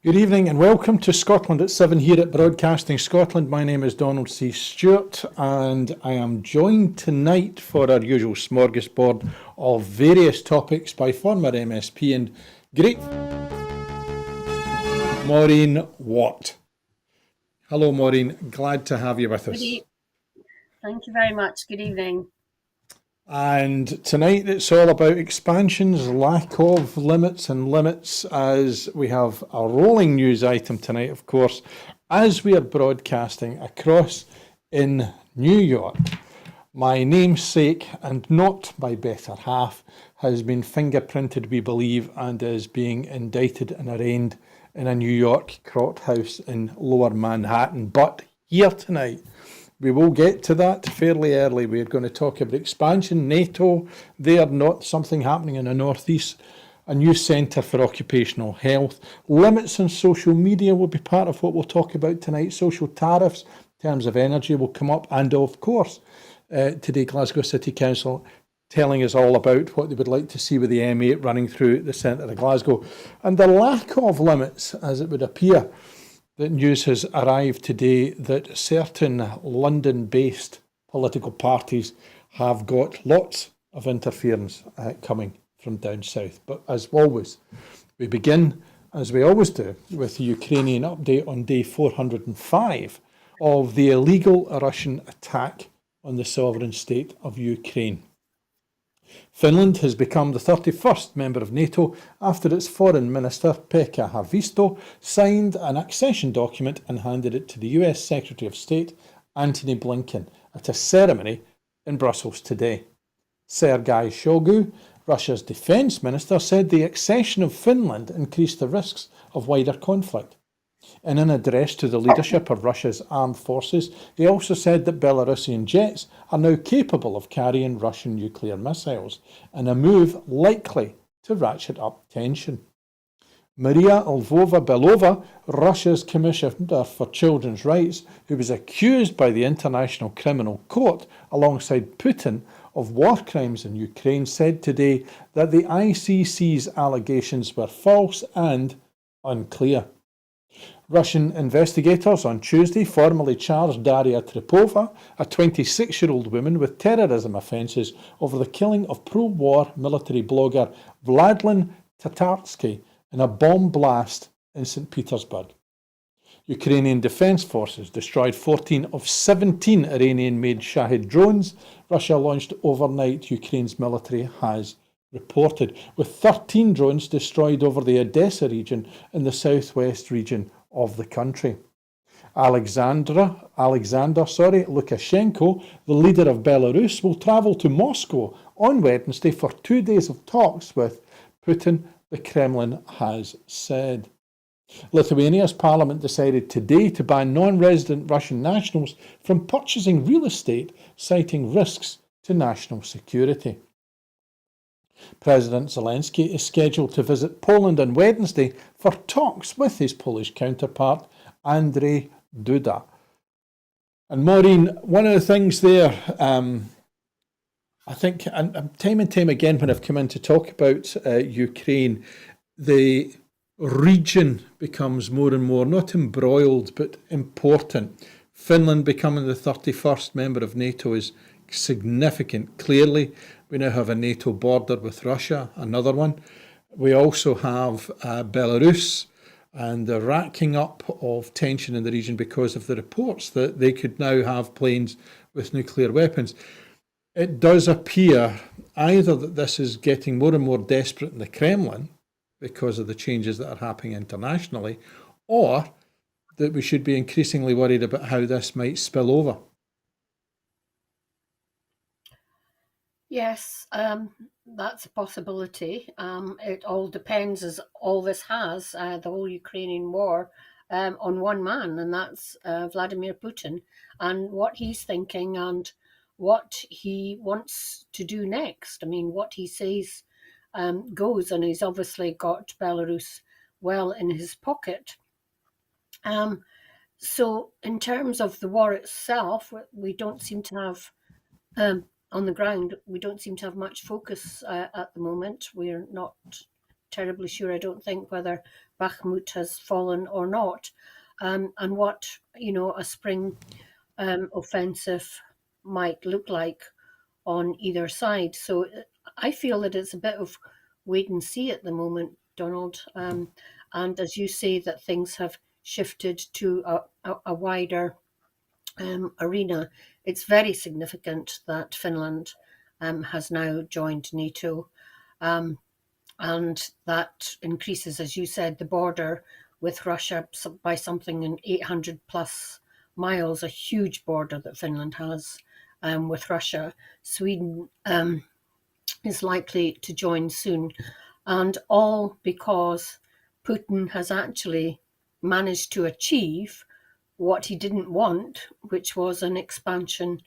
Good evening and welcome to Scotland at 7 here at Broadcasting Scotland. My name is Donald C. Stewart and I am joined tonight for our usual smorgasbord of various topics by former MSP and great Maureen Watt. Hello Maureen, glad to have you with us. Thank you very much. Good evening. And tonight it's all about expansions, lack of limits and limits, as we have a rolling news item tonight, of course, as we are broadcasting across in New York. My namesake, and not my better half, has been fingerprinted, we believe, and is being indicted and arraigned in a New York courthouse in Lower Manhattan. But here tonight, we will get to that fairly early. We're going to talk about expansion, NATO, there, not something happening in the northeast, a new centre for occupational health. Limits on social media will be part of what we'll talk about tonight. Social tariffs in terms of energy will come up. And of course, today Glasgow City Council telling us all about what they would like to see with the M8 running through the centre of Glasgow. And the lack of limits, as it would appear, that news has arrived today that certain London-based political parties have got lots of interference coming from down south. But as always, we begin, as we always do, with the Ukrainian update on day 405 of the illegal Russian attack on the sovereign state of Ukraine. Finland has become the 31st member of NATO after its Foreign Minister, Pekka Haavisto, signed an accession document and handed it to the US Secretary of State, Antony Blinken, at a ceremony in Brussels today. Sergei Shoigu, Russia's defence minister, said the accession of Finland increased the risks of wider conflict. In an address to the leadership of Russia's armed forces, he also said that Belarusian jets are now capable of carrying Russian nuclear missiles, in a move likely to ratchet up tension. Maria Lvova-Belova, Russia's Commissioner for Children's Rights, who was accused by the International Criminal Court alongside Putin of war crimes in Ukraine, said today that the ICC's allegations were false and unclear. Russian investigators on Tuesday formally charged Daria Tripova, a 26-year-old woman, with terrorism offences over the killing of pro-war military blogger Vladlen Tatarsky in a bomb blast in St. Petersburg. Ukrainian defence forces destroyed 14 of 17 Iranian-made Shahid drones Russia launched overnight, Ukraine's military has reported, with 13 drones destroyed over the Odessa region in the southwest region of the country. Alexander Lukashenko, the leader of Belarus, will travel to Moscow on Wednesday for 2 days of talks with Putin, the Kremlin has said. Lithuania's parliament decided today to ban non-resident Russian nationals from purchasing real estate, citing risks to national security. President Zelensky is scheduled to visit Poland on Wednesday for talks with his Polish counterpart, Andrzej Duda. And Maureen, one of the things there, I think, and time again when I've come in to talk about Ukraine, the region becomes more and more, not embroiled, but important. Finland becoming the 31st member of NATO is significant. Clearly, we now have a NATO border with Russia, another one. We also have Belarus and the racking up of tension in the region because of the reports that they could now have planes with nuclear weapons. It does appear either that this is getting more and more desperate in the Kremlin because of the changes that are happening internationally, or that we should be increasingly worried about how this might spill over. Yes, that's a possibility. It all depends, as all this has, the whole Ukrainian war, on one man, and that's Vladimir Putin, and what he's thinking and what he wants to do next. I mean, what he says goes, and he's obviously got Belarus well in his pocket. So in terms of the war itself, we don't seem to have on the ground, we don't seem to have much focus at the moment. We're not terribly sure, I don't think, whether Bakhmut has fallen or not, and what, a spring offensive might look like on either side. So I feel that it's a bit of wait and see at the moment, Donald. And as you say, that things have shifted to a wider arena. It's very significant that Finland has now joined NATO. Um, and that increases, as you said, the border with Russia by something in 800 plus miles, a huge border that Finland has with Russia. Sweden is likely to join soon, and all because Putin has actually managed to achieve what he didn't want, which was an expansion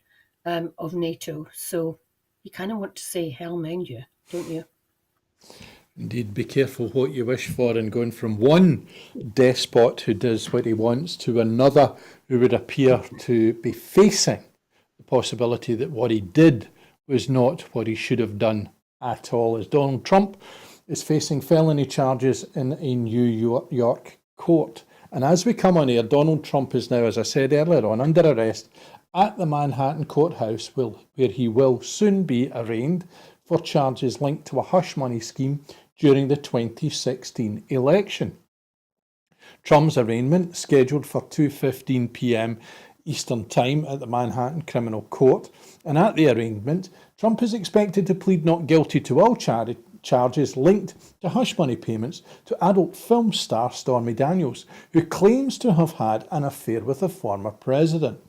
of NATO. So you kind of want to say hell mend you, don't you? Indeed, be careful what you wish for, and going from one despot who does what he wants to another who would appear to be facing the possibility that what he did was not what he should have done at all, as Donald Trump is facing felony charges in a New York court. And as we come on air, Donald Trump is now, as I said earlier on, under arrest at the Manhattan courthouse, where he will soon be arraigned for charges linked to a hush money scheme during the 2016 election. Trump's arraignment, scheduled for 2:15 p.m. Eastern Time at the Manhattan Criminal Court, and at the arraignment, Trump is expected to plead not guilty to all charges linked to hush money payments to adult film star Stormy Daniels, who claims to have had an affair with the former president.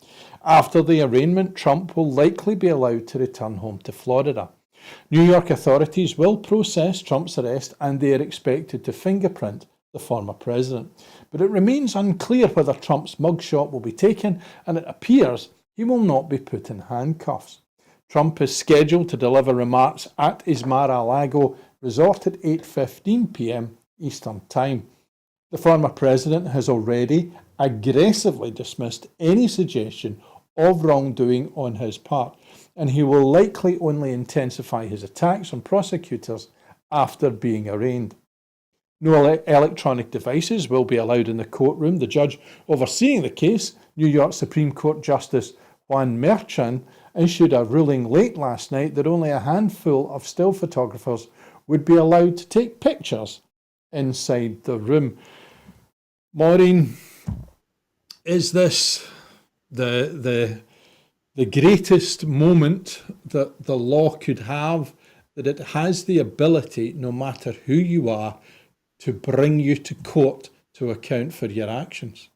After the arraignment, Trump will likely be allowed to return home to Florida. New York authorities will process Trump's arrest, and they are expected to fingerprint the former president. But it remains unclear whether Trump's mugshot will be taken, and it appears he will not be put in handcuffs. Trump is scheduled to deliver remarks at his Mar-a-Lago resort at 8:15 p.m. Eastern Time. The former president has already aggressively dismissed any suggestion of wrongdoing on his part, and he will likely only intensify his attacks on prosecutors after being arraigned. No electronic devices will be allowed in the courtroom. The judge overseeing the case, New York Supreme Court Justice Juan Merchan, issued a ruling late last night that only a handful of still photographers would be allowed to take pictures inside the room. Maureen, is this the greatest moment that the law could have, that it has the ability, no matter who you are, to bring you to court to account for your actions?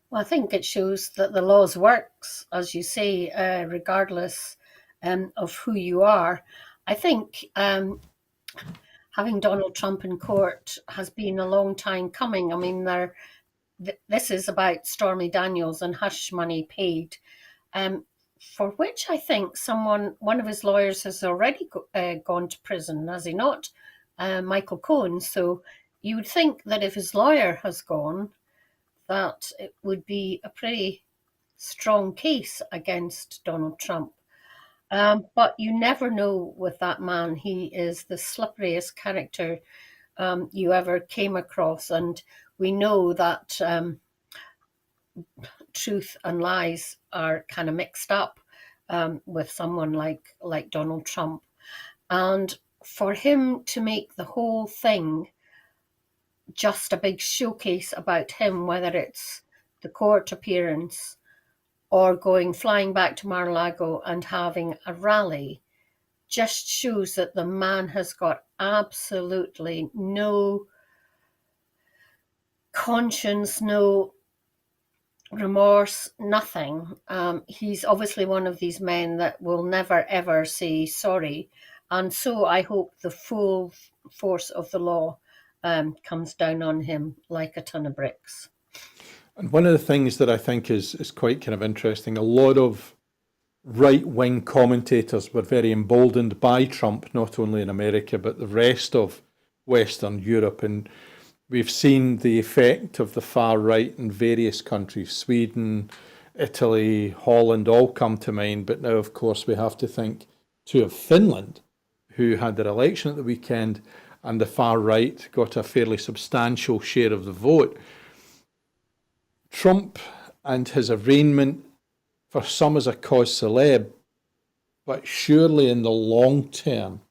Well, I think it shows that the laws works, as you say, regardless of who you are. I think having Donald Trump in court has been a long time coming. I mean, this is about Stormy Daniels and hush money paid, for which I think one of his lawyers has already gone to prison, has he not? Michael Cohen. So you would think that if his lawyer has gone, that it would be a pretty strong case against Donald Trump. But you never know with that man. He is the slipperiest character you ever came across. And we know that truth and lies are kind of mixed up with someone like Donald Trump. And for him to make the whole thing just a big showcase about him, whether it's the court appearance or flying back to Mar-a-Lago and having a rally, just shows that the man has got absolutely no conscience, no remorse, nothing. He's obviously one of these men that will never ever say sorry. And so I hope the full force of the law comes down on him like a ton of bricks. And one of the things that I think is quite kind of interesting, a lot of right-wing commentators were very emboldened by Trump, not only in America, but the rest of Western Europe. And we've seen the effect of the far right in various countries, Sweden, Italy, Holland, all come to mind. But now, of course, we have to think too of Finland, who had their election at the weekend, and the far right got a fairly substantial share of the vote. Trump and his arraignment, for some, is a cause célèbre, but surely in the long term,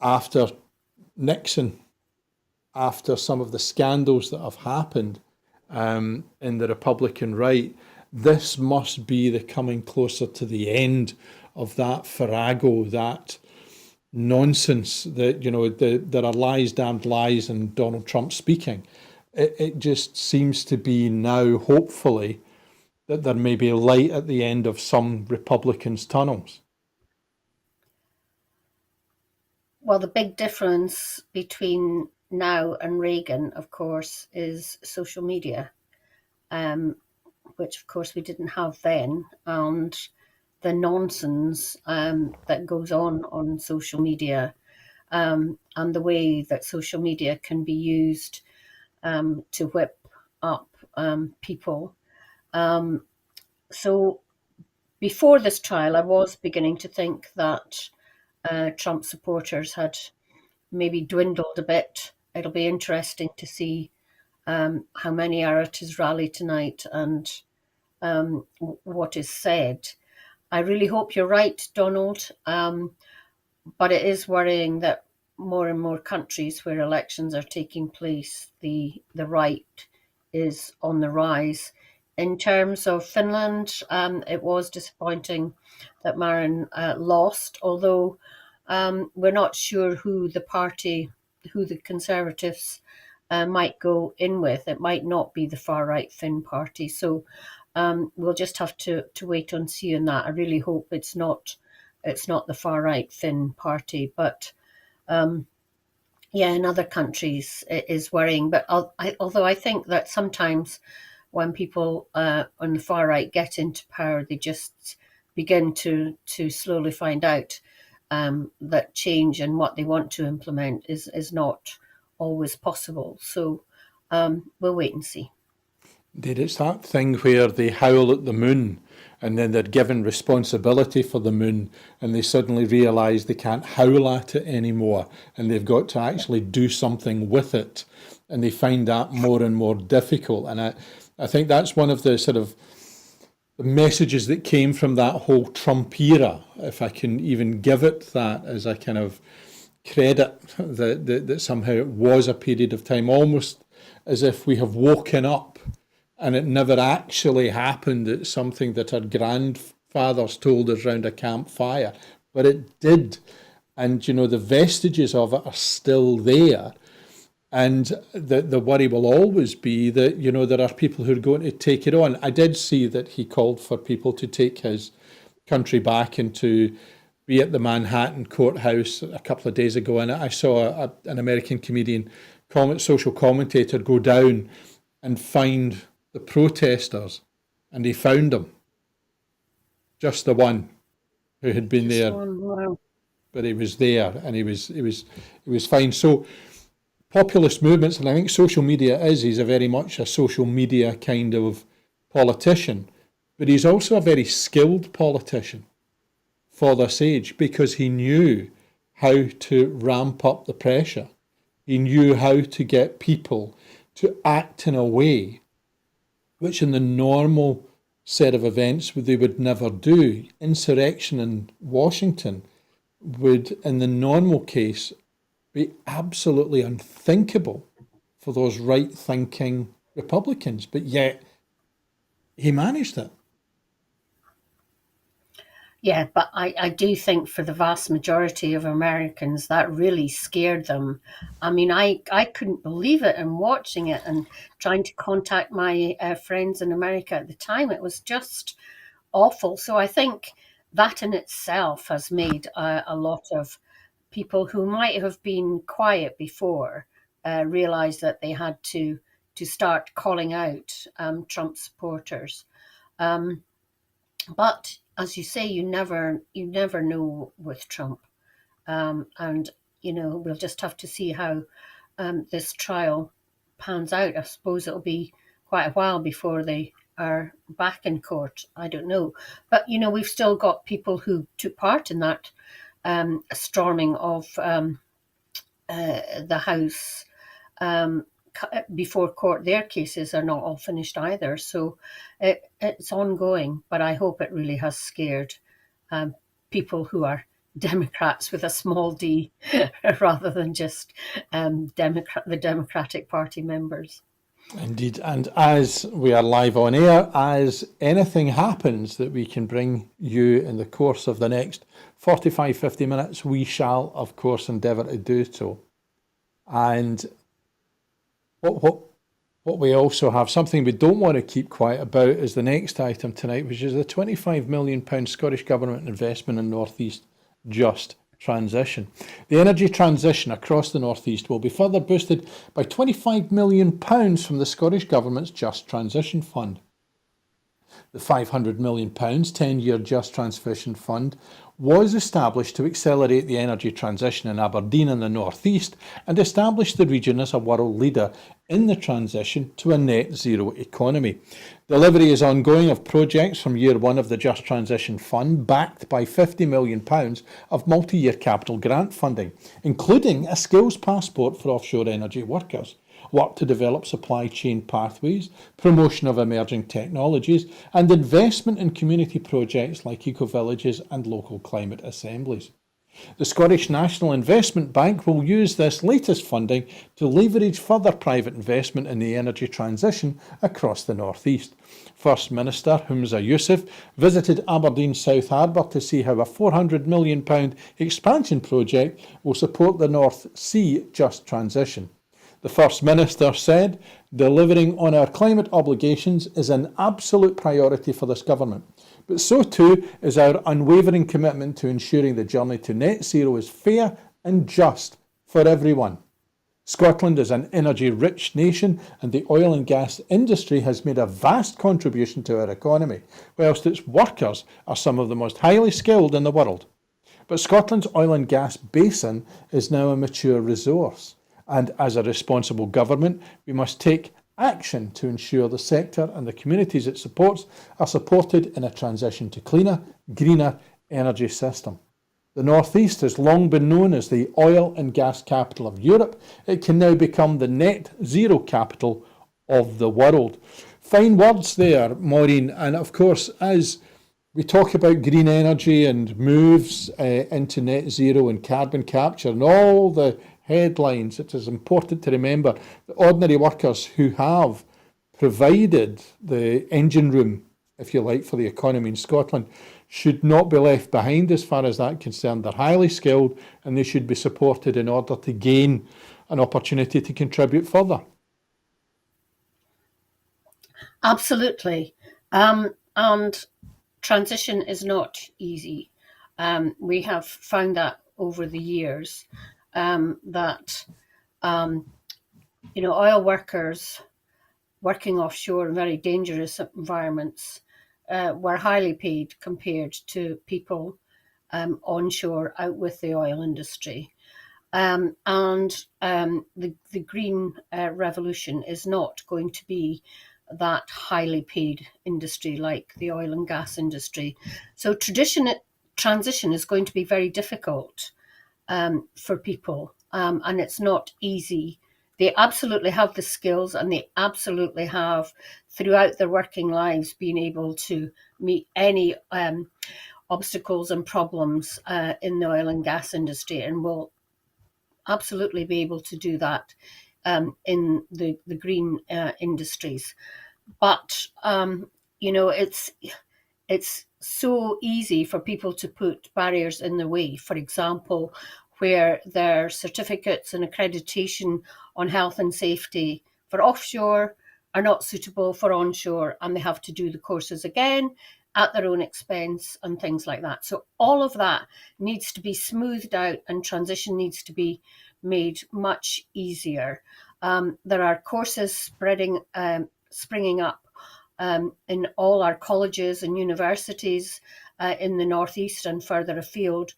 after Nixon, after some of the scandals that have happened in the Republican right, this must be the coming closer to the end of that farrago, that nonsense that, there are lies, damned lies, and Donald Trump speaking. It just seems to be now, hopefully, that there may be light at the end of some Republicans' tunnels. Well, the big difference between now and Reagan, of course, is social media, which, of course, we didn't have then, and the nonsense that goes on social media, and the way that social media can be used to whip up people. So before this trial, I was beginning to think that Trump supporters had maybe dwindled a bit. It'll be interesting to see how many are at his rally tonight and what is said. I really hope you're right, Donald, but it is worrying that more and more countries where elections are taking place, the right is on the rise. In terms of Finland, it was disappointing that Maureen lost, although we're not sure who the Conservatives might go in with. It might not be the far right Finn party. So we'll just have to wait and see on that. I really hope it's not the far right Finn party, but in other countries it is worrying. But although I think that sometimes when people on the far right get into power, they just begin to slowly find out that change and what they want to implement is not always possible. So we'll wait and see. It's that thing where they howl at the moon and then they're given responsibility for the moon and they suddenly realise they can't howl at it anymore and they've got to actually do something with it, and they find that more and more difficult. And I think that's one of the sort of the messages that came from that whole Trump era, if I can even give it that as a kind of credit, that somehow it was a period of time, almost as if we have woken up and it never actually happened. It's something that our grandfathers told us round a campfire, but it did. And, the vestiges of it are still there. And the worry will always be that, there are people who are going to take it on. I did see that he called for people to take his country back and to be at the Manhattan courthouse a couple of days ago. And I saw an American comedian, social commentator, go down and find the protesters, and he found them. Just the one who had been there. Wow. But he was there and he was fine. So populist movements, and I think social media he's a very much a social media kind of politician, but he's also a very skilled politician for this age because he knew how to ramp up the pressure. He knew how to get people to act in a way which in the normal set of events they would never do. Insurrection in Washington would, in the normal case, be absolutely unthinkable for those right-thinking Republicans, but yet he managed it. Yeah, but I do think for the vast majority of Americans, that really scared them. I mean, I couldn't believe it and watching it and trying to contact my friends in America at the time. It was just awful. So I think that in itself has made a lot of people who might have been quiet before realize that they had to start calling out Trump supporters. But as you say, you never know with Trump, and we'll just have to see how this trial pans out. I suppose it'll be quite a while before they are back in court. I don't know, but we've still got people who took part in that storming of the House before court. Their cases are not all finished either. So it's ongoing, but I hope it really has scared people who are Democrats with a small d rather than just the Democratic Party members. Indeed. And as we are live on air, as anything happens that we can bring you in the course of the next 45, 50 minutes, we shall, of course, endeavour to do so. And what we also have, something we don't want to keep quiet about, is the next item tonight, which is the £25 million Scottish Government investment in North East Just Transition. The energy transition across the North East will be further boosted by £25 million from the Scottish Government's Just Transition Fund. The £500 million 10-year Just Transition Fund was established to accelerate the energy transition in Aberdeen and the North East and establish the region as a world leader in the transition to a net zero economy. Delivery is ongoing of projects from year one of the Just Transition Fund, backed by £50 million of multi-year capital grant funding, including a skills passport for offshore energy workers, work to develop supply chain pathways, promotion of emerging technologies, and investment in community projects like eco-villages and local climate assemblies. The Scottish National Investment Bank will use this latest funding to leverage further private investment in the energy transition across the North East. First Minister Humza Yousaf visited Aberdeen South Harbour to see how a £400 million expansion project will support the North Sea just transition. The First Minister said, "Delivering on our climate obligations is an absolute priority for this government, but so too is our unwavering commitment to ensuring the journey to net zero is fair and just for everyone. Scotland is an energy-rich nation, and the oil and gas industry has made a vast contribution to our economy, whilst its workers are some of the most highly skilled in the world. But Scotland's oil and gas basin is now a mature resource, and as a responsible government, we must take action to ensure the sector and the communities it supports are supported in a transition to cleaner, greener energy system. The North East has long been known as the oil and gas capital of Europe. It can now become the net zero capital of the world." Fine words there, Maureen. And of course, as we talk about green energy and moves into net zero and carbon capture and all the headlines, it is important to remember that ordinary workers who have provided the engine room, if you like, for the economy in Scotland should not be left behind as far as that concerned. They're highly skilled and they should be supported in order to gain an opportunity to contribute further. Absolutely. And transition is not easy. We have found that over the years. That oil workers working offshore in very dangerous environments were highly paid compared to people onshore out with the oil industry. And the green revolution is not going to be that highly paid industry like the oil and gas industry. So transition is going to be very difficult for people, and it's not easy. They absolutely have the skills, and they absolutely have, throughout their working lives, been able to meet any obstacles and problems in the oil and gas industry, and will absolutely be able to do that in the green industries. But it's so easy for people to put barriers in the way. For example, where their certificates and accreditation on health and safety for offshore are not suitable for onshore, and they have to do the courses again at their own expense and things like that. So all of that needs to be smoothed out, and transition needs to be made much easier. There are courses springing up in all our colleges and universities in the North East and further afield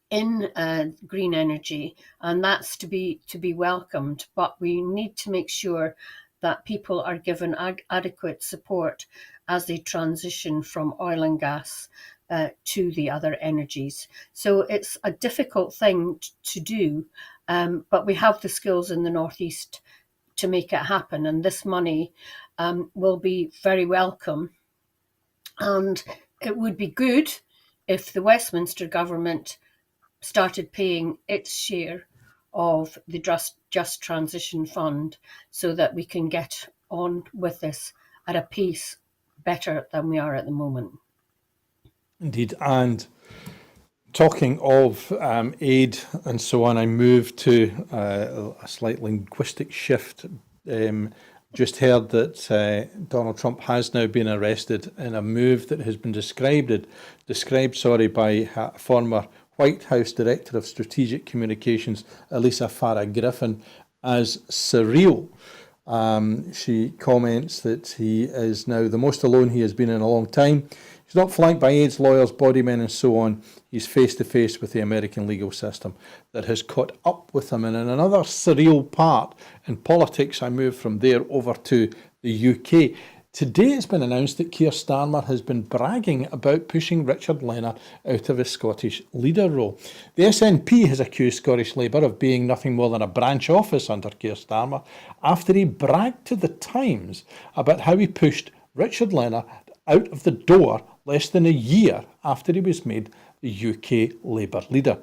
in green energy, and that's to be welcomed. But we need to make sure that people are given adequate support as they transition from oil and gas to the other energies. So it's a difficult thing to do, but we have the skills in the Northeast to make it happen, and this money will be very welcome. And it would be good if the Westminster government started paying its share of the Just Transition Fund so that we can get on with this at a pace better than we are at the moment. Indeed. And talking of aid and so on, I moved to a slight linguistic shift. Just heard that Donald Trump has now been arrested in a move that has been described by a former White House Director of Strategic Communications, Elisa Farah Griffin, as surreal. She comments that he is now the most alone he has been in a long time. He's not flanked by aides, lawyers, body men, and so on. He's face to face with the American legal system that has caught up with him. And in another surreal part in politics, I move from there over to the UK. Today it's been announced that Keir Starmer has been bragging about pushing Richard Leonard out of his Scottish leader role. The SNP has accused Scottish Labour of being nothing more than a branch office under Keir Starmer after he bragged to the Times about how he pushed Richard Leonard out of the door less than a year after he was made the UK Labour leader.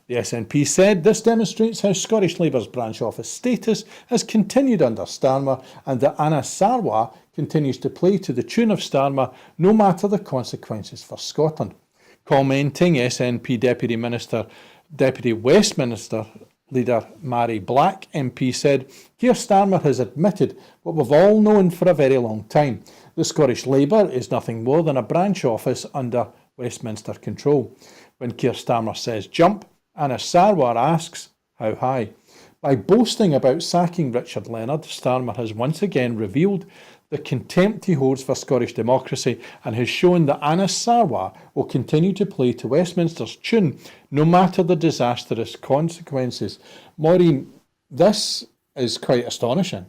The SNP said this demonstrates how Scottish Labour's branch office status has continued under Starmer and that Anna Sarwar continues to play to the tune of Starmer no matter the consequences for Scotland. Commenting, SNP Deputy Westminster leader Mary Black MP said, Keir Starmer has admitted what we've all known for a very long time. The Scottish Labour is nothing more than a branch office under Westminster control. When Keir Starmer says jump, Anna Sarwar asks, how high? By boasting about sacking Richard Leonard, Starmer has once again revealed the contempt he holds for Scottish democracy and has shown that Anna Sarwar will continue to play to Westminster's tune no matter the disastrous consequences. Maureen, this is quite astonishing.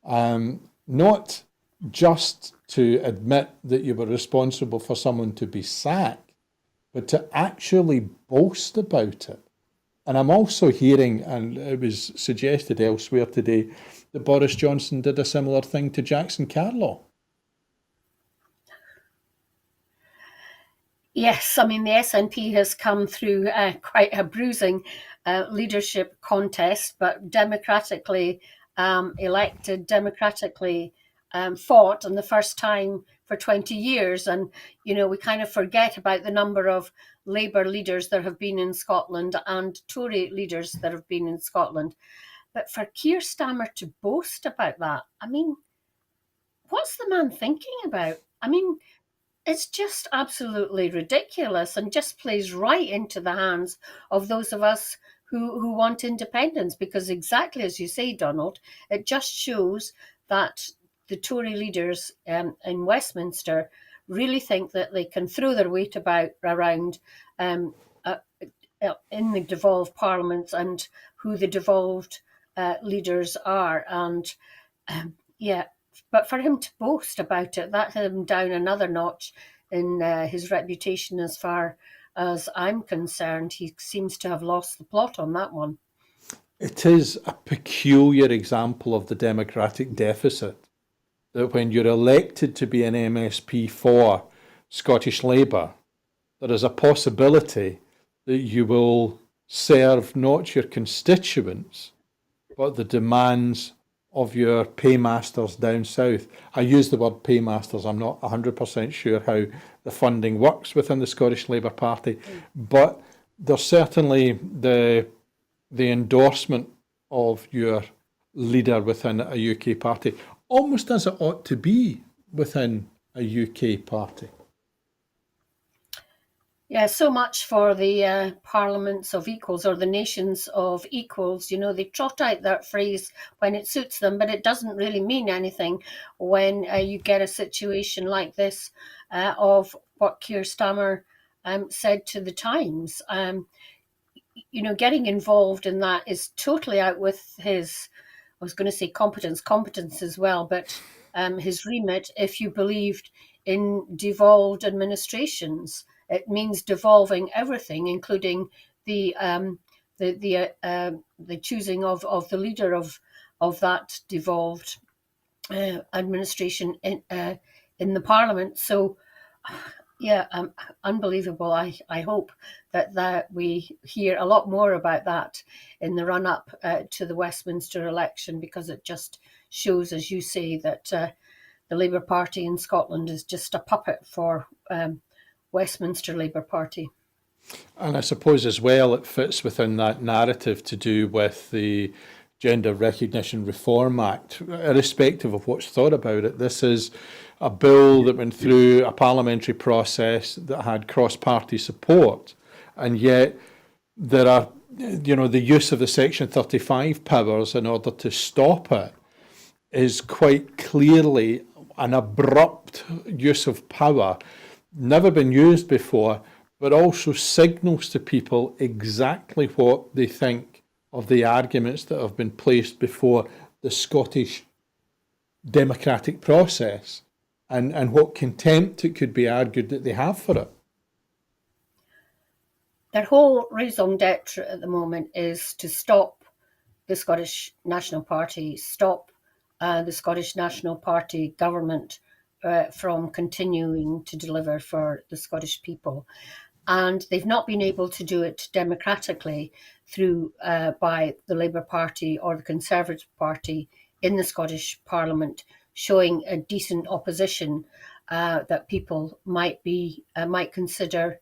Not just to admit that you were responsible for someone to be sacked, but to actually boast about it. And I'm also hearing, and it was suggested elsewhere today, that Boris Johnson did a similar thing to Jackson Carlaw. Yes, I mean, the SNP has come through quite a bruising leadership contest, but democratically elected, democratically fought, and the first time for 20 years. And, you know, we kind of forget about the number of Labour leaders that have been in Scotland and Tory leaders that have been in Scotland. But for Keir Starmer to boast about that, I mean, what's the man thinking about? I mean, it's just absolutely ridiculous and just plays right into the hands of those of us who want independence, because exactly as you say, Donald, it just shows that the Tory leaders in Westminster really think that they can throw their weight around in the devolved parliaments and who the devolved leaders are. And but for him to boast about it, that had him down another notch in his reputation. As far as I'm concerned, he seems to have lost the plot on that one. It is a peculiar example of the democratic deficit, that when you're elected to be an MSP for Scottish Labour, there is a possibility that you will serve not your constituents, but the demands of your paymasters down south. I use the word paymasters. I'm not 100% sure how the funding works within the Scottish Labour Party, but there's certainly the endorsement of your leader within a UK party, almost as it ought to be within a UK party. Yeah, so much for the parliaments of equals, or the nations of equals. You know, they trot out that phrase when it suits them, but it doesn't really mean anything when you get a situation like this of what Keir Starmer said to the Times. You know, getting involved in that is totally out with his, I was going to say competence as well, but his remit, if you believed in devolved administrations. It means devolving everything, including the choosing of the leader of that devolved administration in the Parliament. So, yeah, unbelievable. I hope that we hear a lot more about that in the run up to the Westminster election, because it just shows, as you say, that the Labour Party in Scotland is just a puppet for Westminster Labour Party. And I suppose as well it fits within that narrative to do with the Gender Recognition Reform Act, irrespective of what's thought about it. This is a bill that went through a parliamentary process that had cross-party support, and yet there are, the use of the Section 35 powers in order to stop it is quite clearly an abrupt use of power, never been used before, but also signals to people exactly what they think of the arguments that have been placed before the Scottish democratic process, and what contempt it could be argued that they have for it. Their whole raison d'etre at the moment is to stop the Scottish National Party, stop the Scottish National Party government from continuing to deliver for the Scottish people. And they've not been able to do it democratically through by the Labour Party or the Conservative Party in the Scottish Parliament, showing a decent opposition that people might consider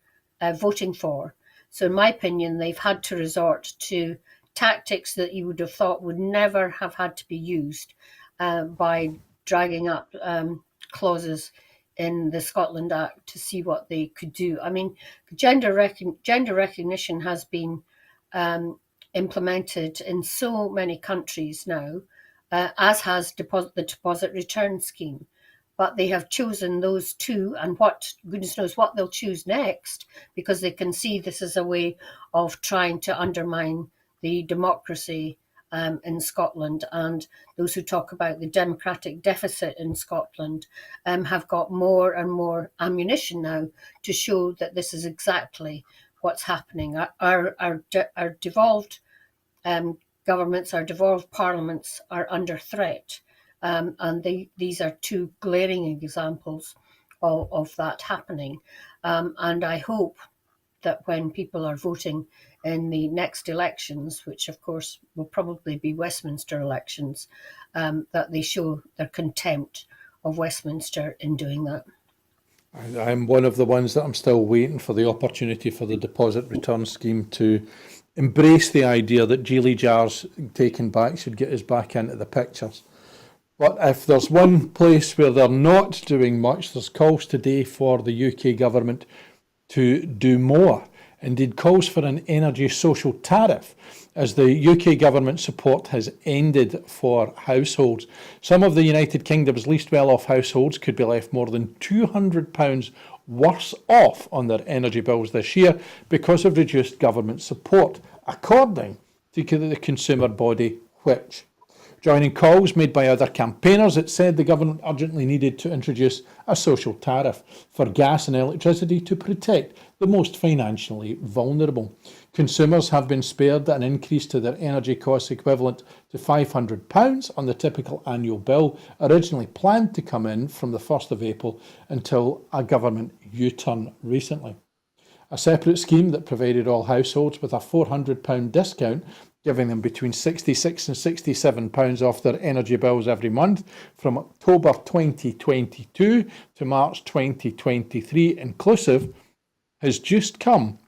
voting for. So in my opinion, they've had to resort to tactics that you would have thought would never have had to be used by dragging up clauses in the Scotland Act to see what they could do. I mean, gender recognition has been implemented in so many countries now, as has the deposit return scheme. But they have chosen those two, and goodness knows what they'll choose next, because they can see this is a way of trying to undermine the democracy in Scotland. And those who talk about the democratic deficit in Scotland have got more and more ammunition now to show that this is exactly what's happening. Our devolved governments, our devolved parliaments are under threat. And these are two glaring examples of that happening. And I hope that when people are voting in the next elections, which of course will probably be Westminster elections, that they show their contempt of Westminster in doing that. I'm one of the ones that I'm still waiting for the opportunity for the deposit return scheme to embrace the idea that Geely jars taken back should get us back into the pictures. But if there's one place where they're not doing much, there's calls today for the UK government to do more. Indeed, calls for an energy social tariff, as the UK government support has ended for households. Some of the United Kingdom's least well-off households could be left more than £200 worse off on their energy bills this year because of reduced government support, according to the consumer body Which. Joining calls made by other campaigners, it said the government urgently needed to introduce a social tariff for gas and electricity to protect the most financially vulnerable. Consumers have been spared an increase to their energy costs equivalent to £500 on the typical annual bill, originally planned to come in from the 1st of April until a government U-turn recently. A separate scheme that provided all households with a £400 discount, giving them between £66 and £67 off their energy bills every month from October 2022 to March 2023 inclusive, has just come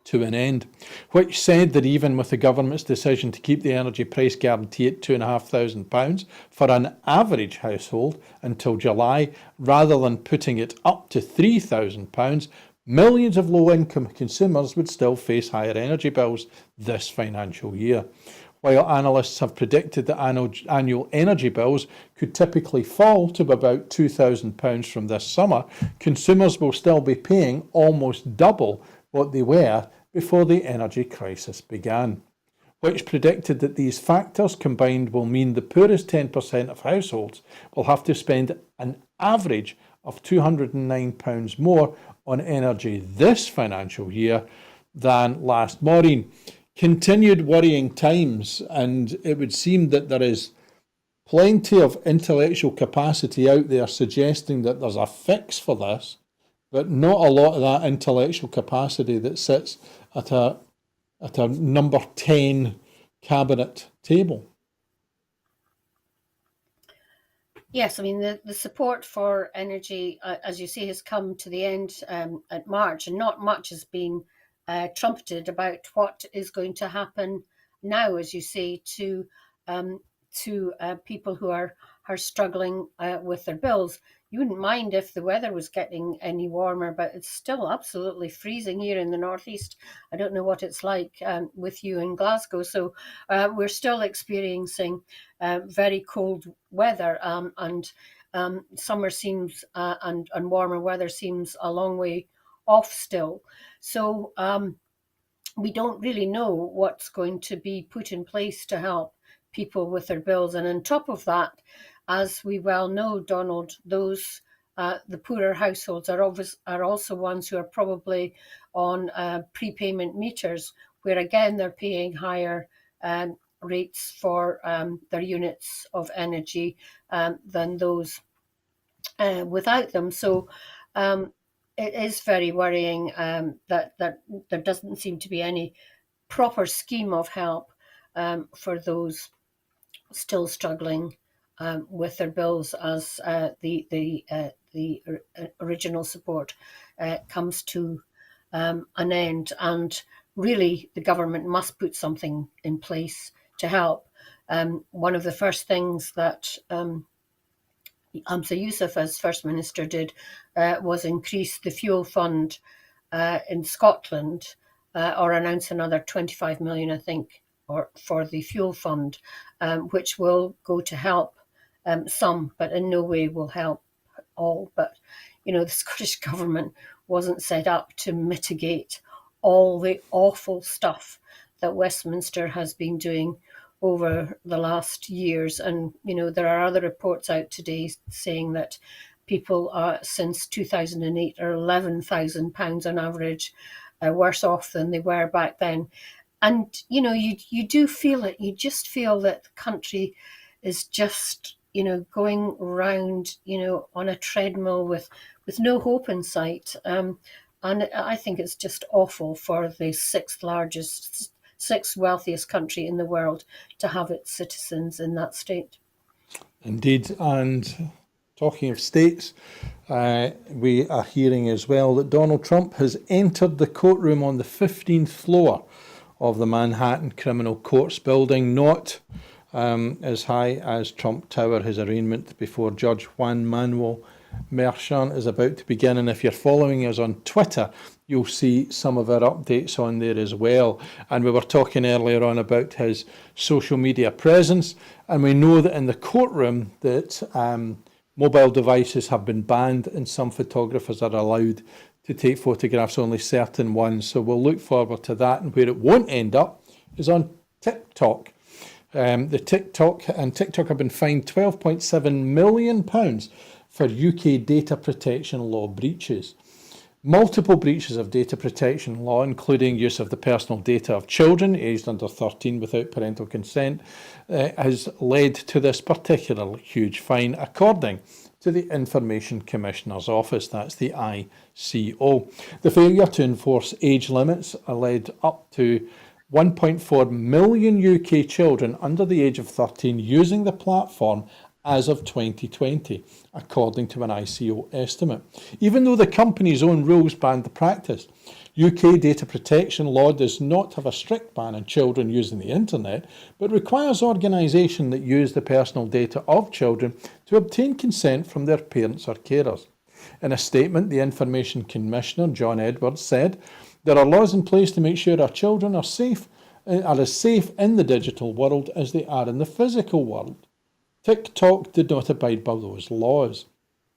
to an end, which said that even with the government's decision to keep the energy price guarantee at £2,500 for an average household until July, rather than putting it up to £3,000, millions of low-income consumers would still face higher energy bills this financial year. While analysts have predicted that annual energy bills could typically fall to about £2,000 from this summer, consumers will still be paying almost double what they were before the energy crisis began. Which predicted that these factors combined will mean the poorest 10% of households will have to spend an average of £209 more on energy this financial year than last. Maureen, continued worrying times, and it would seem that there is plenty of intellectual capacity out there suggesting that there's a fix for this, but not a lot of that intellectual capacity that sits at a number 10 cabinet table. Yes, I mean, the support for energy, as you say, has come to the end at March, and not much has been trumpeted about what is going to happen now, as you say, to people who are struggling with their bills. You wouldn't mind if the weather was getting any warmer, but it's still absolutely freezing here in the northeast. I don't know what it's like with you in Glasgow. So we're still experiencing very cold weather, and summer seems and warmer weather seems a long way off still. So we don't really know what's going to be put in place to help people with their bills. And on top of that, as we well know, Donald, those the poorer households are also ones who are probably on prepayment meters, where again they're paying higher rates for their units of energy than those without them. So it is very worrying that there doesn't seem to be any proper scheme of help for those still struggling with their bills as the original support comes to an end. And really, the government must put something in place to help. One of the first things that Hamza Yousaf, as First Minister, did was increase the fuel fund in Scotland, or announce another 25 million, I think, for the fuel fund, which will go to help some, but in no way will help all. But, the Scottish Government wasn't set up to mitigate all the awful stuff that Westminster has been doing over the last years. And, there are other reports out today saying that people since 2008 are £11,000 on average worse off than they were back then. And, you do feel it. You just feel that the country is just, going round, on a treadmill with no hope in sight. And I think it's just awful for the sixth wealthiest country in the world to have its citizens in that state. Indeed. And talking of states, we are hearing as well that Donald Trump has entered the courtroom on the 15th floor of the Manhattan Criminal Courts building, not as high as Trump Tower. His arraignment before Judge Juan Manuel Merchan is about to begin. And if you're following us on Twitter, you'll see some of our updates on there as well. And we were talking earlier on about his social media presence, and we know that in the courtroom that mobile devices have been banned and some photographers are allowed to take photographs, only certain ones. So we'll look forward to that. And where it won't end up is on TikTok. TikTok have been fined £12.7 million for UK data protection law breaches. Multiple breaches of data protection law, including use of the personal data of children aged under 13 without parental consent, has led to this particular huge fine, according to the Information Commissioner's Office, that's the ICO. The failure to enforce age limits led up to 1.4 million UK children under the age of 13 using the platform as of 2020, according to an ICO estimate. Even though the company's own rules banned the practice, UK data protection law does not have a strict ban on children using the internet, but requires organisations that use the personal data of children to obtain consent from their parents or carers. In a statement, the Information Commissioner, John Edwards, said, "There are laws in place to make sure our children are as safe in the digital world as they are in the physical world. TikTok did not abide by those laws."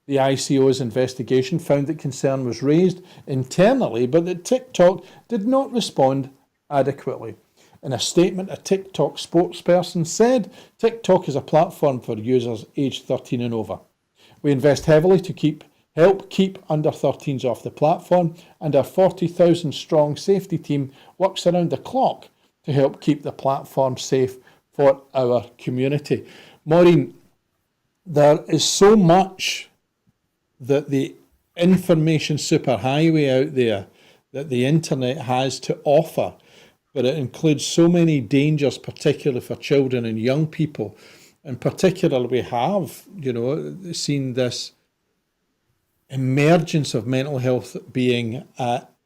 The ICO's investigation found that concern was raised internally, but that TikTok did not respond adequately. In a statement, a TikTok spokesperson said, "TikTok is a platform for users aged 13 and over. We invest heavily to keep help keep under 13s off the platform, and our 40,000 strong safety team works around the clock to help keep the platform safe for our community. Maureen, there is so much that the information superhighway out there that the internet has to offer, but it includes so many dangers, particularly for children and young people. And particularly we have, seen this emergence of mental health being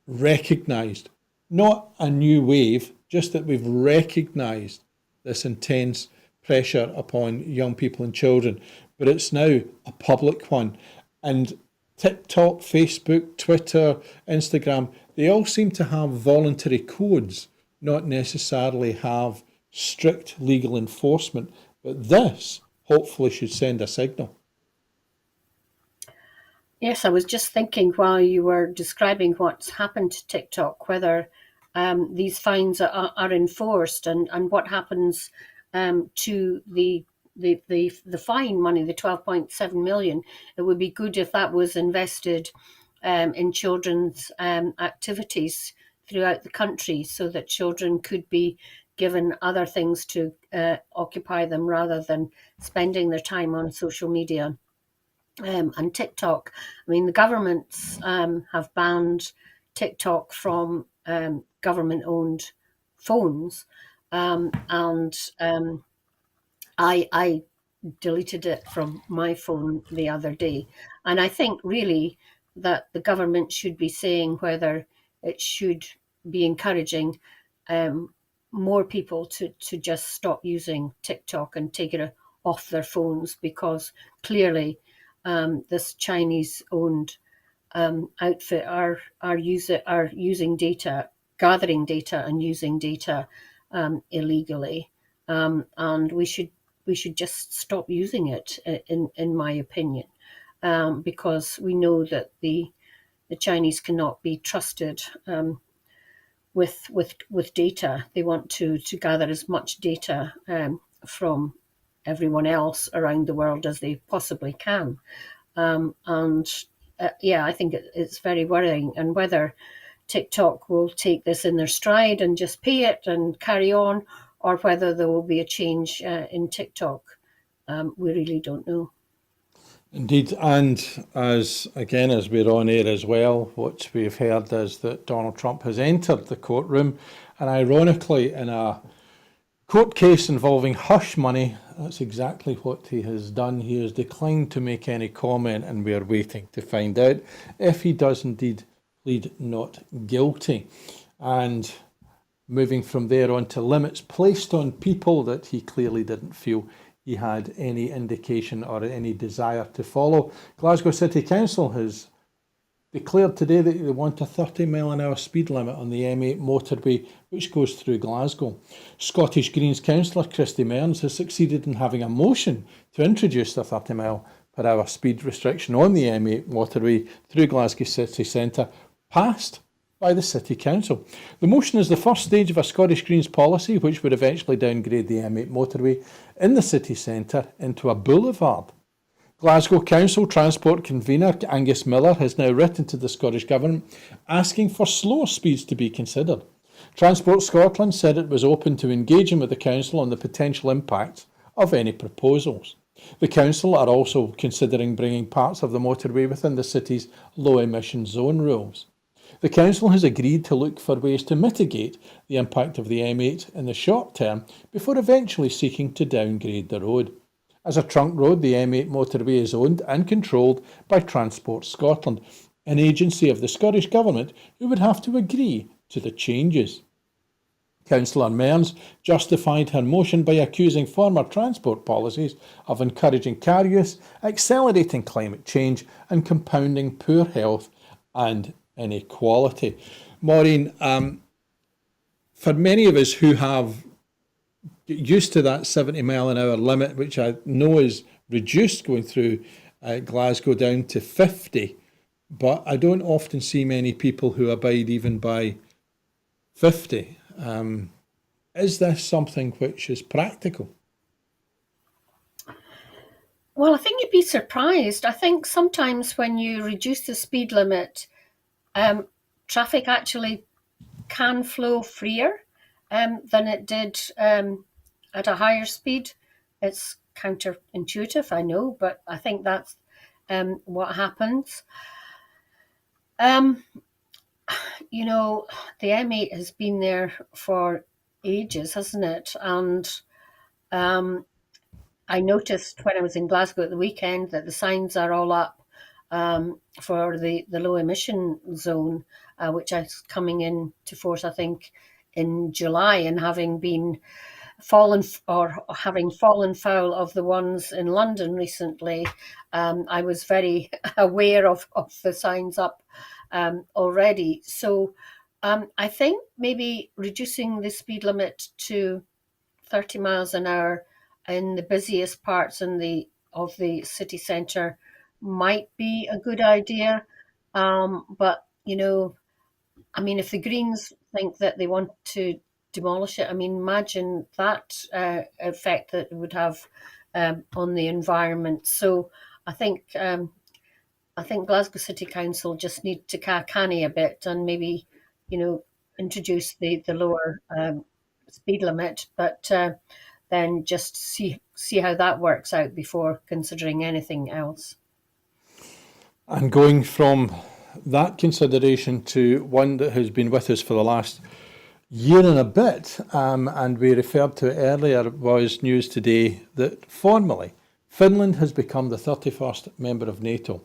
recognised. Not a new wave, just that we've recognised this intense pressure upon young people and children, but it's now a public one. And TikTok, Facebook, Twitter, Instagram, they all seem to have voluntary codes, not necessarily have strict legal enforcement. But this hopefully should send a signal. Yes, I was just thinking while you were describing what's happened to TikTok, whether these fines are enforced, and what happens to the fine money, the 12.7 million. It would be good if that was invested in children's activities throughout the country, so that children could be given other things to occupy them rather than spending their time on social media. And TikTok. I mean, the governments have banned TikTok from government-owned phones, and I deleted it from my phone the other day. And I think really that the government should be saying whether it should be encouraging more people to just stop using TikTok and take it off their phones, because clearly this Chinese-owned outfit are using data, gathering data, and using data illegally, and we should just stop using it, in my opinion, because we know that the Chinese cannot be trusted with data. They want to gather as much data from everyone else around the world as they possibly can. I think it's very worrying. And whether TikTok will take this in their stride and just pay it and carry on, or whether there will be a change in TikTok, we really don't know. Indeed, and as we're on air as well, what we've heard is that Donald Trump has entered the courtroom, and ironically, in a court case involving hush money, that's exactly what he has done. He has declined to make any comment, and we are waiting to find out if he does indeed plead not guilty. And moving from there on to limits placed on people that he clearly didn't feel he had any indication or any desire to follow. Glasgow City Council has declared today that they want a 30-mile-an-hour speed limit on the M8 motorway, which goes through Glasgow. Scottish Greens councillor Christy Mearns has succeeded in having a motion to introduce the 30-mile-per-hour speed restriction on the M8 motorway through Glasgow city centre passed by the City Council. The motion is the first stage of a Scottish Greens policy which would eventually downgrade the M8 motorway in the city centre into a boulevard. Glasgow Council Transport Convener Angus Miller has now written to the Scottish Government asking for slower speeds to be considered. Transport Scotland said it was open to engaging with the Council on the potential impacts of any proposals. The Council are also considering bringing parts of the motorway within the city's low emission zone rules. The Council has agreed to look for ways to mitigate the impact of the M8 in the short term before eventually seeking to downgrade the road. As a trunk road, the M8 motorway is owned and controlled by Transport Scotland, an agency of the Scottish Government who would have to agree to the changes. Councillor Mearns justified her motion by accusing former transport policies of encouraging car use, accelerating climate change and compounding poor health and inequality. Maureen, for many of us who have used to that 70-mile-an-hour limit, which I know is reduced going through Glasgow down to 50, but I don't often see many people who abide even by 50. Is this something which is practical? Well, I think you'd be surprised. I think sometimes when you reduce the speed limit, um, traffic actually can flow freer than it did at a higher speed. It's counterintuitive, I know, but I think that's what happens. Um, you know, the M8 has been there for ages, hasn't it? And um, I noticed when I was in Glasgow at the weekend that the signs are all up for the low emission zone, which is coming into force, I think, in July, and having fallen foul of the ones in London recently, I was very aware of the signs up already. So I think maybe reducing the speed limit to 30 miles an hour in the busiest parts of the city centre might be a good idea. But I mean, if the Greens think that they want to demolish it, I mean, imagine that effect that it would have on the environment. So I think um, I think Glasgow City Council just need to canny a bit and maybe, introduce the lower speed limit, but then just see how that works out before considering anything else. And going from that consideration to one that has been with us for the last year and a bit, and we referred to it earlier, was news today that formally Finland has become the 31st member of NATO,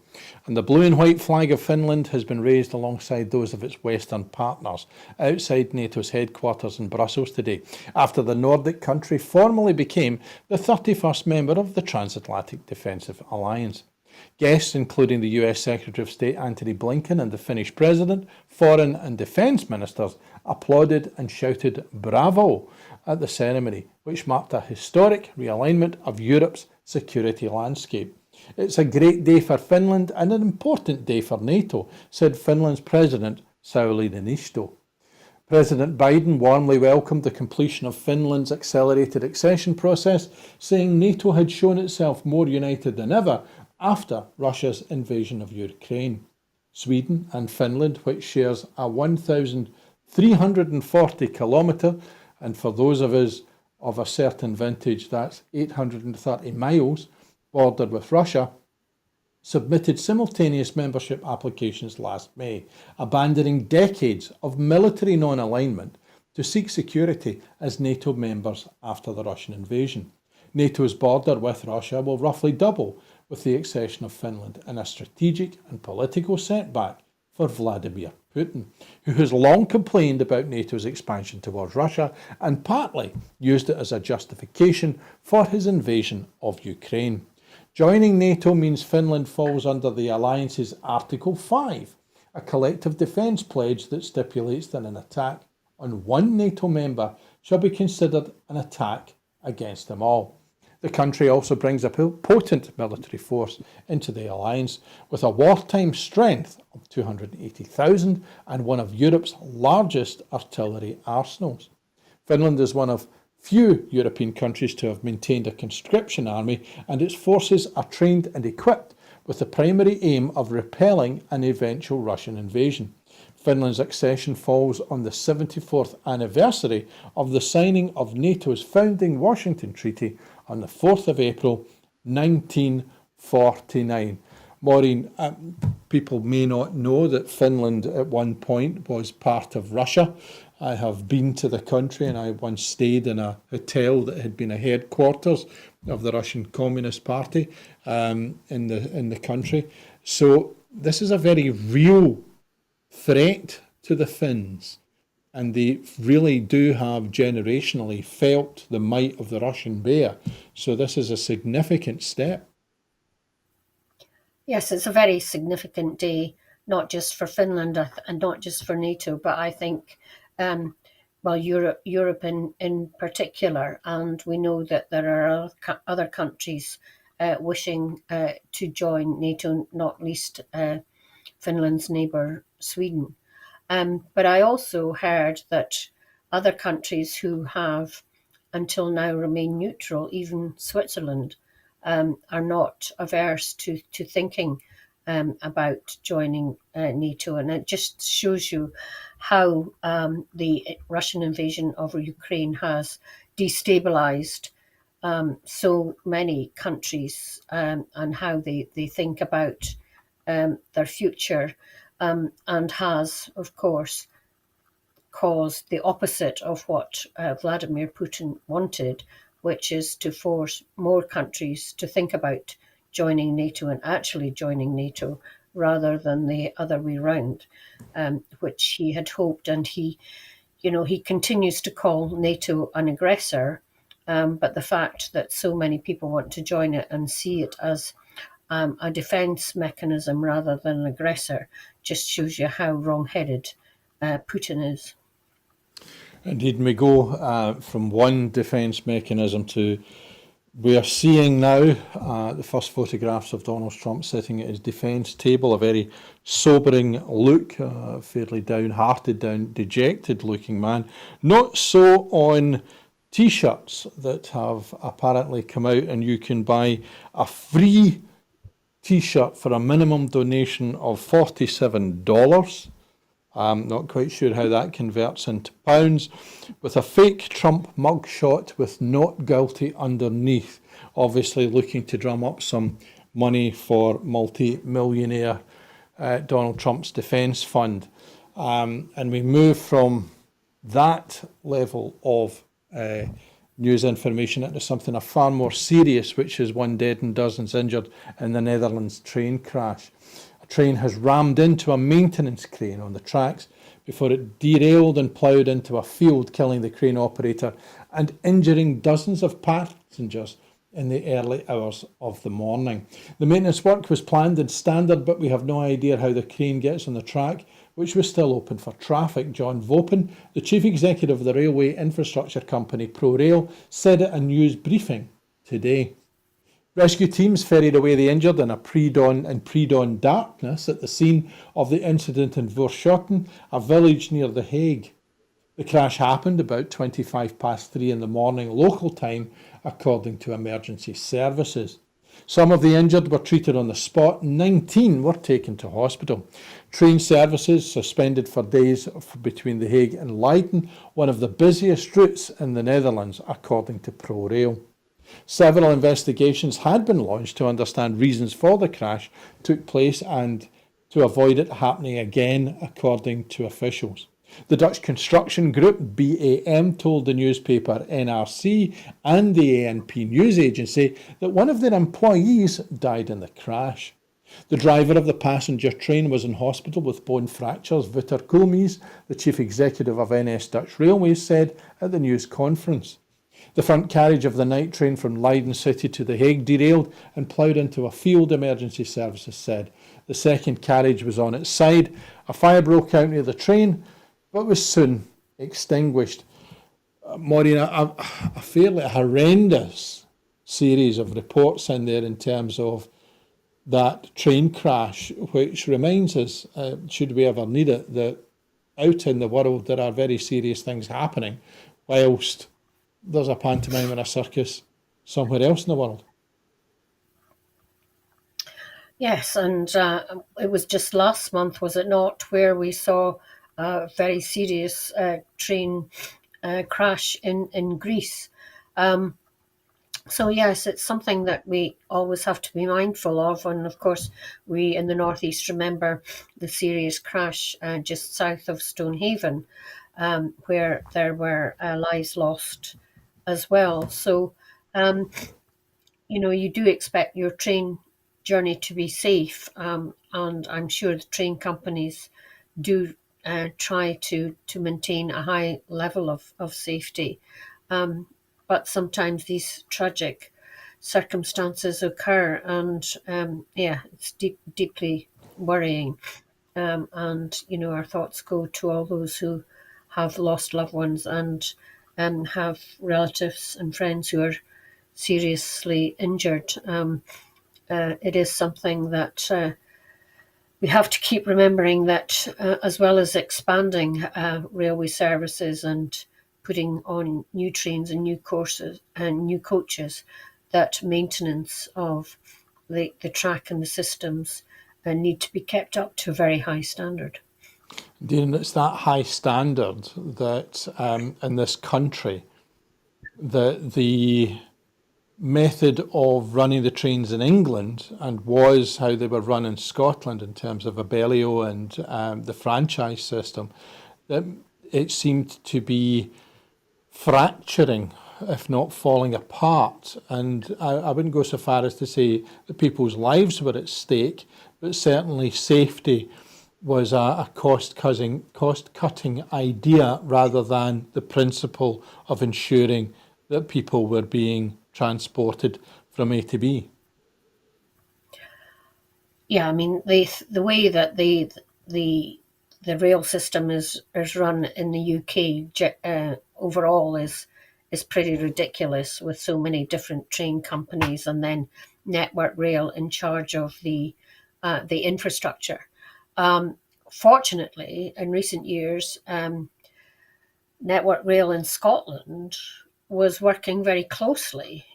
and the blue and white flag of Finland has been raised alongside those of its Western partners outside NATO's headquarters in Brussels today, after the Nordic country formally became the 31st member of the Transatlantic Defensive Alliance. Guests, including the US Secretary of State Antony Blinken and the Finnish President, foreign and defence ministers, applauded and shouted bravo at the ceremony, which marked a historic realignment of Europe's security landscape. It's a great day for Finland and an important day for NATO, said Finland's President Sauli Niinisto. President Biden warmly welcomed the completion of Finland's accelerated accession process, saying NATO had shown itself more united than ever after Russia's invasion of Ukraine. Sweden and Finland, which shares a 1,340 kilometre, and for those of us of a certain vintage, that's 830 miles, border with Russia, submitted simultaneous membership applications last May, abandoning decades of military non-alignment to seek security as NATO members after the Russian invasion. NATO's border with Russia will roughly double with the accession of Finland, in a strategic and political setback for Vladimir Putin, who has long complained about NATO's expansion towards Russia and partly used it as a justification for his invasion of Ukraine. Joining NATO means Finland falls under the alliance's Article 5, a collective defence pledge that stipulates that an attack on one NATO member shall be considered an attack against them all. The country also brings a potent military force into the alliance, with a wartime strength of 280,000 and one of Europe's largest artillery arsenals. Finland is one of few European countries to have maintained a conscription army, and its forces are trained and equipped with the primary aim of repelling an eventual Russian invasion. Finland's accession falls on the 74th anniversary of the signing of NATO's founding Washington Treaty on the 4th of April 1949. Maureen, people may not know that Finland at one point was part of Russia. I have been to the country, and I once stayed in a hotel that had been a headquarters of the Russian Communist Party in the country. So this is a very real threat to the Finns, and they really do have generationally felt the might of the Russian bear. So this is a significant step. Yes, it's a very significant day, not just for Finland and not just for NATO, but I think, well, Europe in particular. And we know that there are other countries wishing to join NATO, not least Finland's neighbour Sweden. But I also heard that other countries who have until now remained neutral, even Switzerland, are not averse to thinking about joining NATO. And it just shows you how the Russian invasion of Ukraine has destabilized so many countries, and how they think about their future, and has, of course, caused the opposite of what Vladimir Putin wanted, which is to force more countries to think about joining NATO and actually joining NATO rather than the other way round, which he had hoped. And he continues to call NATO an aggressor, but the fact that so many people want to join it and see it as a defence mechanism rather than an aggressor just shows you how wrong-headed Putin is. Indeed, we go from one defence mechanism to, we are seeing now the first photographs of Donald Trump sitting at his defence table, a very sobering look, fairly downhearted, dejected looking man. Not so on T-shirts that have apparently come out, and you can buy a free T-shirt for a minimum donation of $47. I'm not quite sure how that converts into pounds, with a fake Trump mugshot with "not guilty" underneath, obviously looking to drum up some money for multi-millionaire Donald Trump's defence fund. And we move from that level of news information into something far more serious, which is one dead and dozens injured in the Netherlands train crash. Train has rammed into a maintenance crane on the tracks before it derailed and ploughed into a field, killing the crane operator and injuring dozens of passengers in the early hours of the morning. The maintenance work was planned and standard, but we have no idea how the crane gets on the track, which was still open for traffic. John Vopen, the chief executive of the railway infrastructure company ProRail, said at a news briefing today. Rescue teams ferried away the injured in pre-dawn darkness at the scene of the incident in Voorschoten, a village near The Hague. The crash happened about 3:25 in the morning local time, according to emergency services. Some of the injured were treated on the spot. 19 were taken to hospital. Train services suspended for days between The Hague and Leiden, one of the busiest routes in the Netherlands, according to ProRail. Several investigations had been launched to understand reasons for the crash took place and to avoid it happening again, according to officials. The Dutch construction group BAM told the newspaper NRC and the ANP news agency that one of their employees died in the crash. The driver of the passenger train was in hospital with bone fractures, Wouter Koolmees, the chief executive of NS Dutch Railways, said at the news conference. The front carriage of the night train from Leiden City to The Hague derailed and ploughed into a field, emergency services said. The second carriage was on its side. A fire broke out near the train, but was soon extinguished. Maureen, a fairly horrendous series of reports in there in terms of that train crash, which reminds us, should we ever need it, that out in the world there are very serious things happening, whilst there's a pantomime and a circus somewhere else in the world. Yes, and it was just last month, was it not, where we saw a very serious train crash in Greece. So yes, it's something that we always have to be mindful of. And of course, we in the Northeast remember the serious crash just south of Stonehaven, where there were lives lost as well. So, you do expect your train journey to be safe, and I'm sure the train companies do try to maintain a high level of safety. But sometimes these tragic circumstances occur, and it's deeply worrying. And our thoughts go to all those who have lost loved ones and have relatives and friends who are seriously injured. It is something that we have to keep remembering, that as well as expanding railway services and putting on new trains and new courses and new coaches, that maintenance of the track and the systems need to be kept up to a very high standard. Dean, it's that high standard that in this country, that the method of running the trains in England and was how they were run in Scotland in terms of Abellio and the franchise system, that it seemed to be fracturing, if not falling apart. And I wouldn't go so far as to say that people's lives were at stake, but certainly safety was a cost-cutting idea rather than the principle of ensuring that people were being transported from A to B. Yeah, I mean the way that the rail system is run in the UK overall is pretty ridiculous, with so many different train companies and then Network Rail in charge of the infrastructure. Fortunately, in recent years, Network Rail in Scotland was working very closely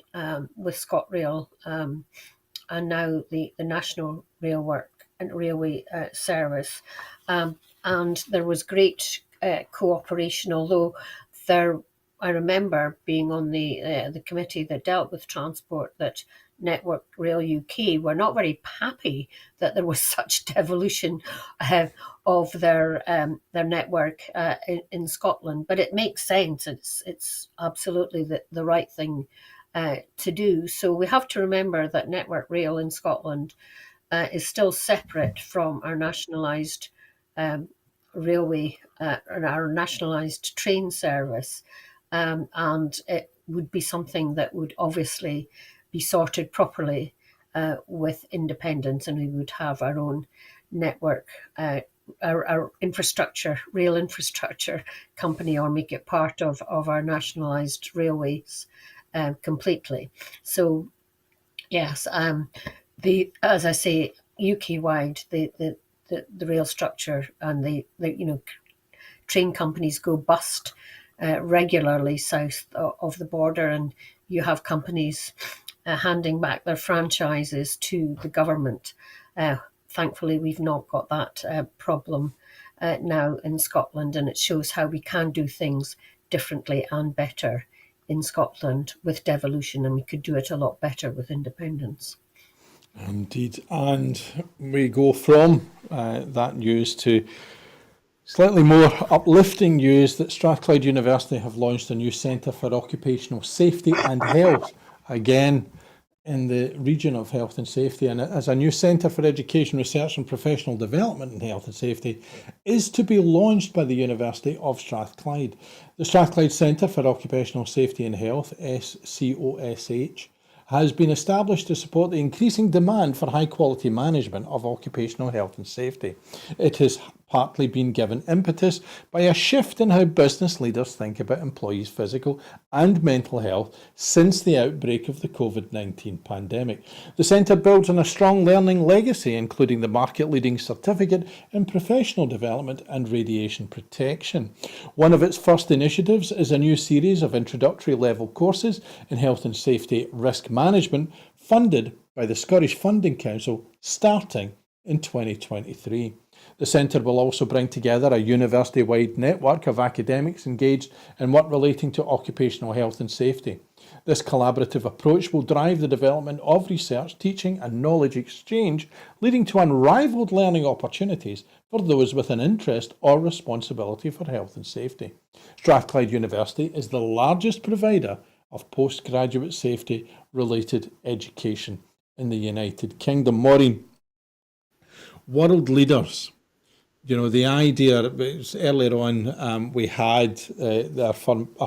with ScotRail and now the National Railway Service. And there was great cooperation, although I remember being on the committee that dealt with transport, that Network Rail UK were not very happy that there was such devolution of their network in Scotland. But it makes sense. It's absolutely the right thing to do. So we have to remember that Network Rail in Scotland is still separate from our nationalised railway and our nationalised train service. And it would be something that would obviously be sorted properly with independence, and we would have our own network, our infrastructure, rail infrastructure company, or make it part of our nationalised railways completely. So, yes, as I say, UK wide, the rail structure and the train companies go bust regularly south of the border, and you have companies handing back their franchises to the government. Thankfully, we've not got that problem now in Scotland, and it shows how we can do things differently and better in Scotland with devolution, and we could do it a lot better with independence. Indeed. And we go from that news to slightly more uplifting news that Strathclyde University have launched a new Centre for Occupational Safety and Health, again in the region of health and safety. And as a new Centre for Education, Research and Professional Development in Health and Safety is to be launched by the University of Strathclyde. The Strathclyde Centre for Occupational Safety and Health, SCOSH, has been established to support the increasing demand for high-quality management of occupational health and safety. It has partly been given impetus by a shift in how business leaders think about employees' physical and mental health since the outbreak of the COVID-19 pandemic. The centre builds on a strong learning legacy, including the market-leading certificate in professional development and radiation protection. One of its first initiatives is a new series of introductory level courses in health and safety risk management, funded by the Scottish Funding Council, starting in 2023. The centre will also bring together a university-wide network of academics engaged in work relating to occupational health and safety. This collaborative approach will drive the development of research, teaching and knowledge exchange, leading to unrivalled learning opportunities for those with an interest or responsibility for health and safety. Strathclyde University is the largest provider of postgraduate safety-related education in the United Kingdom. Maureen, world leaders. You know, the idea, earlier on, we had our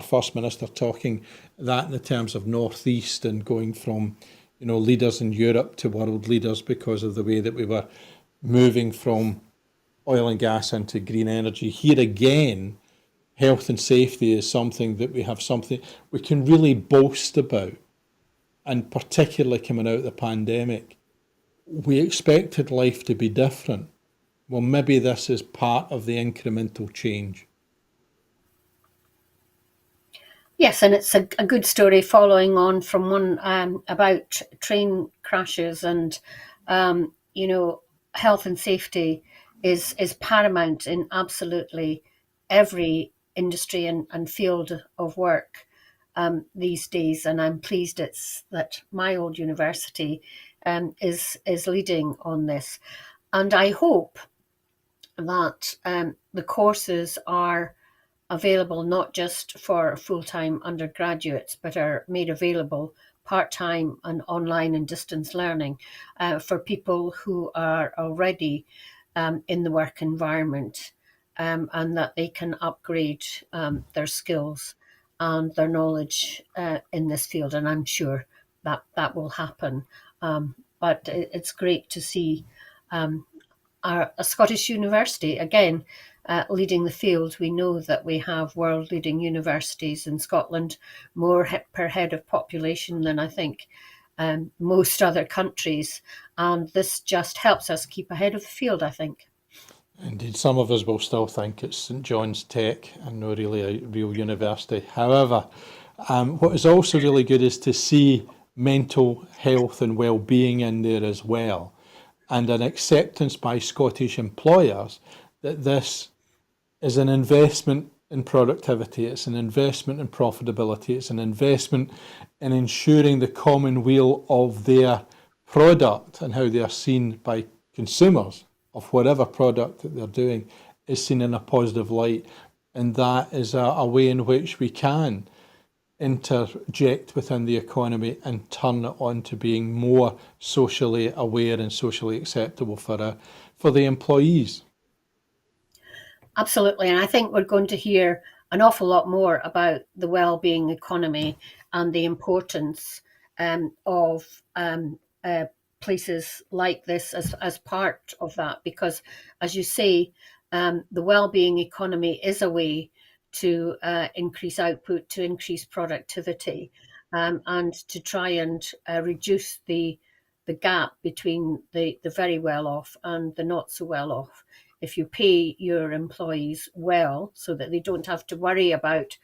First Minister talking that in the terms of Northeast and going from, leaders in Europe to world leaders because of the way that we were moving from oil and gas into green energy. Here again, health and safety is something that we can really boast about. And particularly coming out of the pandemic, we expected life to be different. Well, maybe this is part of the incremental change. Yes, and it's a good story following on from one about train crashes and you know, health and safety is paramount in absolutely every industry and field of work these days. And I'm pleased it's that my old university is leading on this. And I hope that the courses are available not just for full-time undergraduates, but are made available part-time and online and distance learning for people who are already in the work environment, and that they can upgrade their skills and their knowledge in this field. And I'm sure that that will happen. But it's great to see a Scottish university, again, leading the field. We know that we have world leading universities in Scotland, more per head of population than I think most other countries. And this just helps us keep ahead of the field, I think. Indeed, some of us will still think it's St John's Tech and not really a real university. However, what is also really good is to see mental health and well-being in there as well, and an acceptance by Scottish employers that this is an investment in productivity, it's an investment in profitability, it's an investment in ensuring the common weal of their product and how they are seen by consumers of whatever product that they're doing is seen in a positive light. And that is a way in which we can interject within the economy and turn it on to being more socially aware and socially acceptable for the employees. Absolutely. And I think we're going to hear an awful lot more about the well-being economy and the importance of places like this as part of that. Because, as you say, the well-being economy is a way to increase output, to increase productivity, and to try and reduce the gap between the very well off and the not so well off. If you pay your employees well so that they don't have to worry about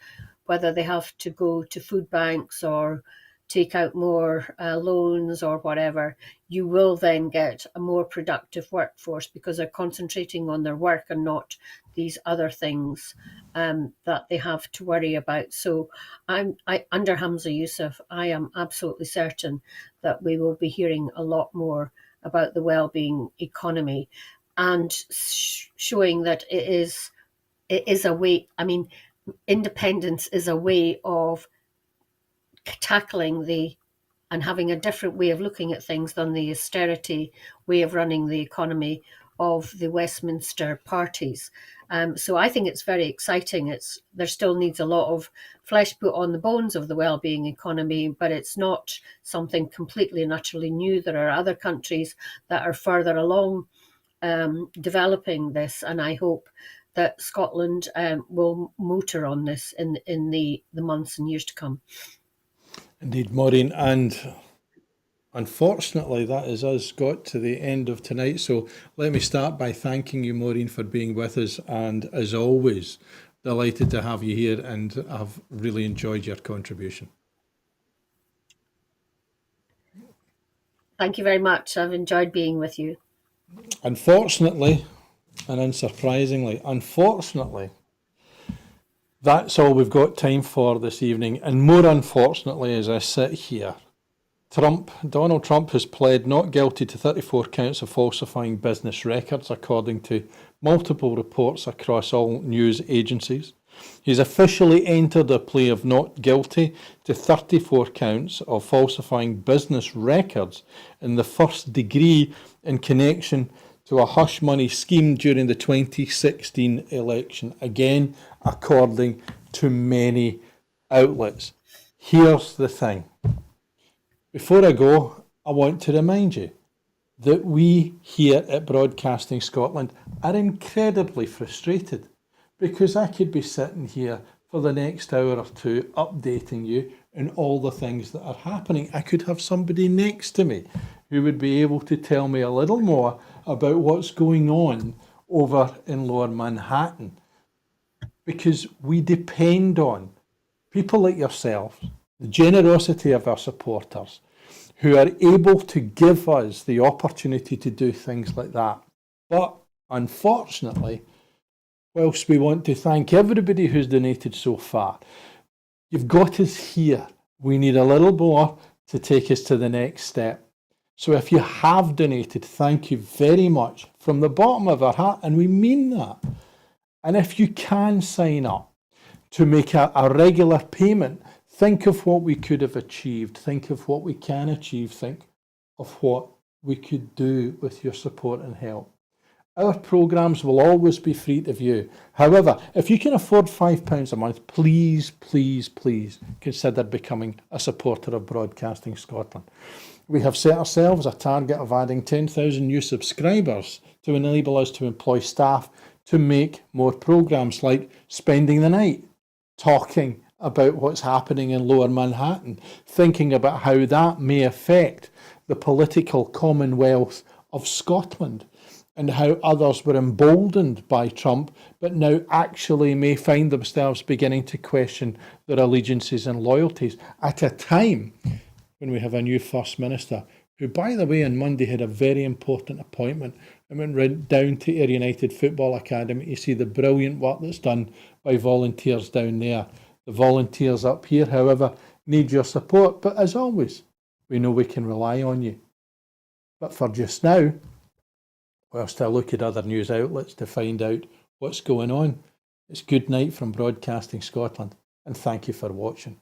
whether they have to go to food banks or take out more loans or whatever, you will then get a more productive workforce because they're concentrating on their work and not these other things that they have to worry about. So under Hamza Youssef, I am absolutely certain that we will be hearing a lot more about the well-being economy and showing that it is a way. I mean, independence is a way of tackling the and having a different way of looking at things than the austerity way of running the economy of the Westminster parties. So I think it's very exciting. There still needs a lot of flesh put on the bones of the well-being economy, but it's not something completely and utterly new. There are other countries that are further along developing this, and I hope that Scotland will motor on this in the months and years to come. Indeed, Maureen, and unfortunately, that is us got to the end of tonight. So let me start by thanking you, Maureen, for being with us. And as always, delighted to have you here and I've really enjoyed your contribution. Thank you very much. I've enjoyed being with you. Unfortunately, and unsurprisingly, that's all we've got time for this evening. And more unfortunately, as I sit here, Donald Trump has pled not guilty to 34 counts of falsifying business records, according to multiple reports across all news agencies. He's officially entered a plea of not guilty to 34 counts of falsifying business records in the first degree in connection to a hush money scheme during the 2016 election, again, according to many outlets. Here's the thing. Before I go, I want to remind you that we here at Broadcasting Scotland are incredibly frustrated because I could be sitting here for the next hour or two updating you on all the things that are happening. I could have somebody next to me who would be able to tell me a little more about what's going on over in Lower Manhattan, because we depend on people like yourselves, the generosity of our supporters, who are able to give us the opportunity to do things like that. But unfortunately, whilst we want to thank everybody who's donated so far, you've got us here. We need a little more to take us to the next step. So if you have donated, thank you very much from the bottom of our heart, and we mean that. And if you can sign up to make a regular payment, think of what we could have achieved. Think of what we can achieve. Think of what we could do with your support and help. Our programmes will always be free to view. However, if you can afford £5 a month, please, please, please consider becoming a supporter of Broadcasting Scotland. We have set ourselves a target of adding 10,000 new subscribers to enable us to employ staff to make more programmes like Spending the Night, talking about what's happening in Lower Manhattan, thinking about how that may affect the political commonwealth of Scotland, and how others were emboldened by Trump, but now actually may find themselves beginning to question their allegiances and loyalties at a time when we have a new First Minister, who, by the way, on Monday had a very important appointment and went down to Ayr United Football Academy to see the brilliant work that's done by volunteers down there. The volunteers up here, however, need your support, but as always, we know we can rely on you. But for just now, whilst I look at other news outlets to find out what's going on, it's good night from Broadcasting Scotland, and thank you for watching.